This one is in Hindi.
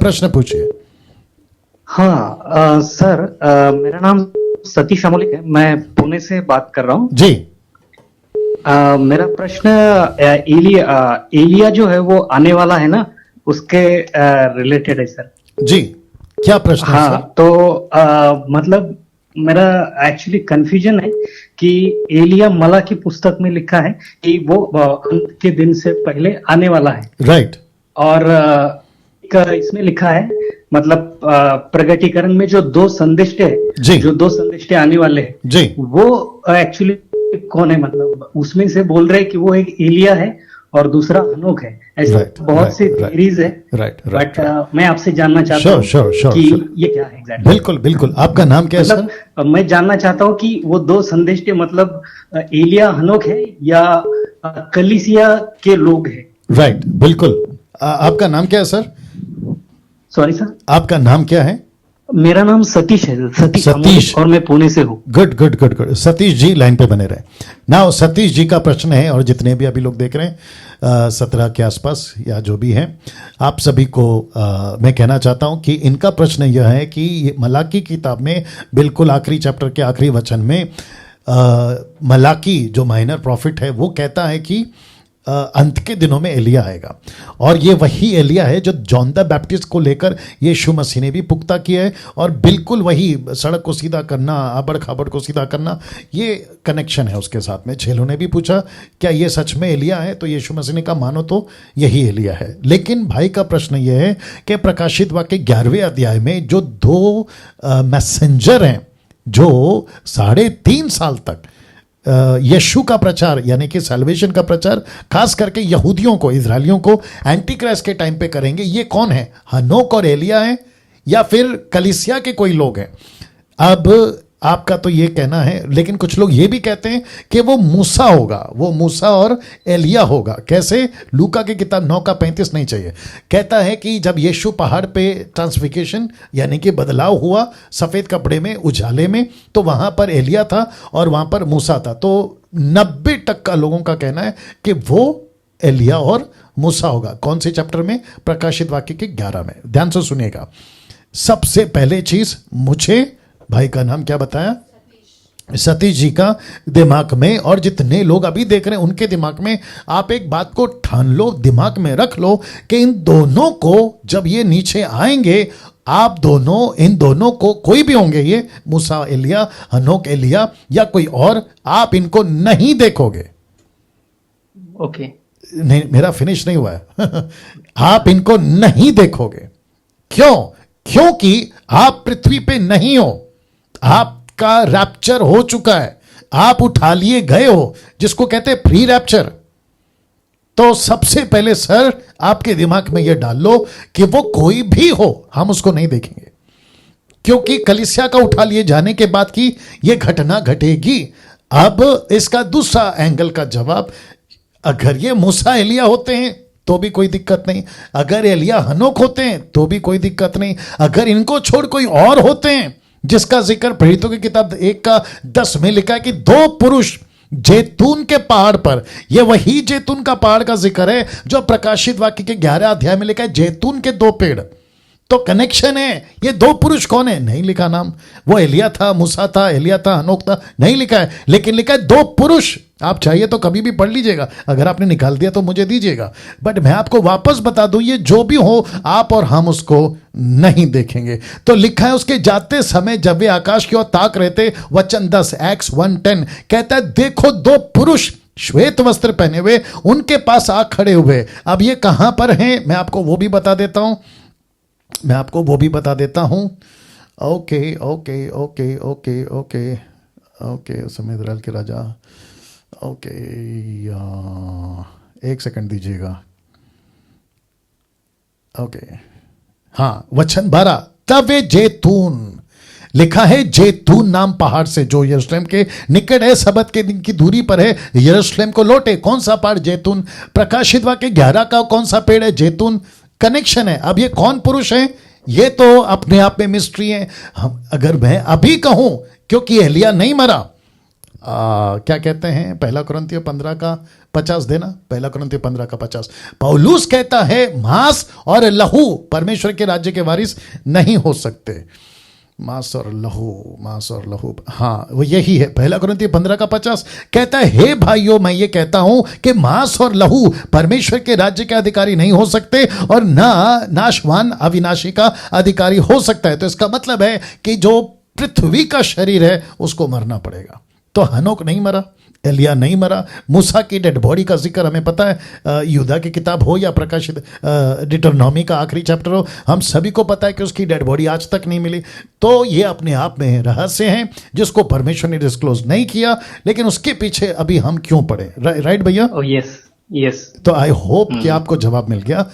प्रश्न पूछिए। हाँ सर, मेरा नाम सतीश अमोलिक है, मैं पुणे से बात कर रहा हूँ। जी। मेरा प्रश्न एलिया जो है वो आने वाला है ना, उसके रिलेटेड है सर। जी, क्या प्रश्न है हाँ सर? तो मतलब मेरा एक्चुअली कंफ्यूजन है कि एलिया मला की पुस्तक में लिखा है कि वो अंत के दिन से पहले आने वाला है, राइट। और इसमें लिखा है मतलब प्रगटीकरण में जो दो संदिष्ट है, जी। जो दो संदिष्ट आने वाले हैं जी। वो एक्चुअली कौन है? मतलब उसमें से बोल रहे हैं कि वो एक एलिया है और दूसरा हनोक है। ऐसे Right, बहुत right, सी right, थियरीज है, right, बट right. मैं आपसे जानना चाहता हूँ Sure, कि sure. ये क्या है एग्जैक्टली। बिल्कुल बिल्कुल। आपका नाम क्या है सर? मतलब मैं जानना चाहता हूँ कि वो दो संदिष्ट मतलब एलिया हनोक है या कलीसिया के लोग हैं। राइट, बिल्कुल। आपका नाम क्या है सर? सॉरी सर, आपका नाम क्या है? मेरा नाम सतीश है, सतीश सतीश। और मैं पुणे से हूँ। Good good good good. Satish ji line पे बने रहे। नाउ सतीश जी का प्रश्न है, और जितने भी अभी लोग देख रहे हैं 17 के आसपास या जो भी हैं, आप सभी को मैं कहना चाहता हूं कि इनका प्रश्न यह है कि ये मलाकी किताब में बिल्कुल आखिरी चैप्टर के आखिरी वचन में मलाकी जो माइनर प्रॉफिट है वो कहता है कि अंत के दिनों में एलिया आएगा, और ये वही एलिया है जो जॉन द बैप्टिस्ट को लेकर यीशु मसीह ने भी पुख्ता किया है, और बिल्कुल वही सड़क को सीधा करना, आबड़ खाबड़ को सीधा करना, ये कनेक्शन है उसके साथ में। छेलों ने भी पूछा क्या ये सच में एलिया है, तो यीशु मसीह ने कहा मानो तो यही एलिया है। लेकिन भाई का प्रश्न यह है कि प्रकाशित वाक्य 11वें अध्याय में जो दो मैसेंजर हैं जो 3.5 साल तक यीशु का प्रचार यानी कि सैल्वेशन का प्रचार खास करके यहूदियों को, इजरायलियों को एंटी क्राइस्ट के टाइम पे करेंगे, ये कौन है? हनोक और एलिया है या फिर कलीसिया के कोई लोग हैं? अब आपका तो ये कहना है, लेकिन कुछ लोग ये भी कहते हैं कि वो मूसा होगा, वो मूसा और एलिया होगा। कैसे? लूका की किताब 9:35 नहीं चाहिए, कहता है कि जब यीशु पहाड़ पे ट्रांसफिगरेशन यानी कि बदलाव हुआ सफ़ेद कपड़े में, उजाले में, तो वहाँ पर एलिया था और वहाँ पर मूसा था। तो 90% लोगों का कहना है कि वो एलिया और मूसा होगा। कौन से चैप्टर में? प्रकाशित वाक्य के 11 में। ध्यान से सुनिएगा। सबसे पहले चीज, मुझे भाई का नाम क्या बताया? सतीश जी का दिमाग में, और जितने लोग अभी देख रहे हैं उनके दिमाग में, आप एक बात को ठान लो, दिमाग में रख लो कि इन दोनों को जब ये नीचे आएंगे, आप दोनों, इन दोनों को, कोई भी होंगे ये, मूसा एलिया, हनोक एलिया या कोई और, आप इनको नहीं देखोगे। ओके नहीं, मेरा फिनिश नहीं हुआ है। आप इनको नहीं देखोगे। क्यों? क्योंकि आप पृथ्वी पे नहीं हो, आपका रैप्चर हो चुका है, आप उठा लिए गए हो, जिसको कहते हैं प्री रैप्चर। तो सबसे पहले सर आपके दिमाग में यह डाल लो कि वो कोई भी हो, हम उसको नहीं देखेंगे, क्योंकि कलीसिया का उठा लिए जाने के बाद की यह घटना घटेगी। अब इसका दूसरा एंगल का जवाब, अगर ये मूसा एलिया होते हैं तो भी कोई दिक्कत नहीं, अगर एलिया हनोक होते हैं तो भी कोई दिक्कत नहीं, अगर इनको छोड़ कोई और होते हैं जिसका जिक्र प्रेरितों की किताब 1:10 में लिखा है कि 2 पुरुष जैतून के पहाड़ पर, यह वही जैतून का पहाड़ का जिक्र है जो प्रकाशित वाक्य के 11 अध्याय में लिखा है, जैतून के 2 पेड़। तो कनेक्शन है। ये 2 पुरुष कौन है? नहीं लिखा नाम, वो एलिया था, मूसा था, एलिया था, हनोक था, नहीं लिखा है, लेकिन लिखा है 2 पुरुष। आप चाहिए तो कभी भी पढ़ लीजिएगा, अगर आपने निकाल दिया तो मुझे दीजिएगा, बट मैं आपको वापस बता दूं, ये जो भी हो आप और हम उसको नहीं देखेंगे। तो लिखा है उसके जाते समय जब वे आकाश की ओर ताक रहे थे, वचन 10 Acts 1:10 कहता है, देखो 2 पुरुष श्वेत वस्त्र पहने हुए उनके पास आ खड़े हुए। अब ये कहां पर हैं मैं आपको वो भी बता देता हूं, okay okay okay okay okay okay समय इजराइल के राजा, ओके एक सेकंड दीजिएगा। ओके हाँ, वचन 12, तब वे जैतून, लिखा है जैतून नाम पहाड़ से जो यरूशलेम के निकट है, सबत के दिन की दूरी पर है, यरूशलेम को लौटे। कौन सा पहाड़? जैतून। प्रकाशित वाक्य 11 का कौन सा पेड़ है? जैतून। कनेक्शन है। अब ये कौन पुरुष है? ये तो अपने आप में मिस्ट्री है। हम अगर मैं अभी कहूं, क्योंकि एलिया नहीं मरा, क्या कहते हैं, पहला कुरिन्थियों 15 का 50 देना, पहला कुरिन्थियों 15 का 50। पौलुस कहता है मांस और लहू परमेश्वर के राज्य के वारिस नहीं हो सकते। मांस और लहू, हाँ वो यही है। पहला कुरिन्थियों 15 का 50 कहता है, हे भाइयों मैं ये कहता हूं कि मांस और लहू परमेश्वर के राज्य के अधिकारी नहीं हो सकते और ना नाशवान अविनाशी का अधिकारी हो सकता है। तो इसका मतलब है कि जो पृथ्वी का शरीर है उसको मरना पड़ेगा। तो हनोक नहीं मरा, एलिया नहीं मरा, मूसा की डेड बॉडी का जिक्र हमें पता है, यूदा की किताब हो या प्रकाशित डिटरनॉमी का आखिरी चैप्टर हो, हम सभी को पता है कि उसकी डेड बॉडी आज तक नहीं मिली। तो ये अपने आप में रहस्य हैं जिसको परमेश्वर ने डिस्क्लोज नहीं किया, लेकिन उसके पीछे अभी हम क्यों पड़े। राइट भैया? Yes yes. तो आई होप कि आपको जवाब मिल गया।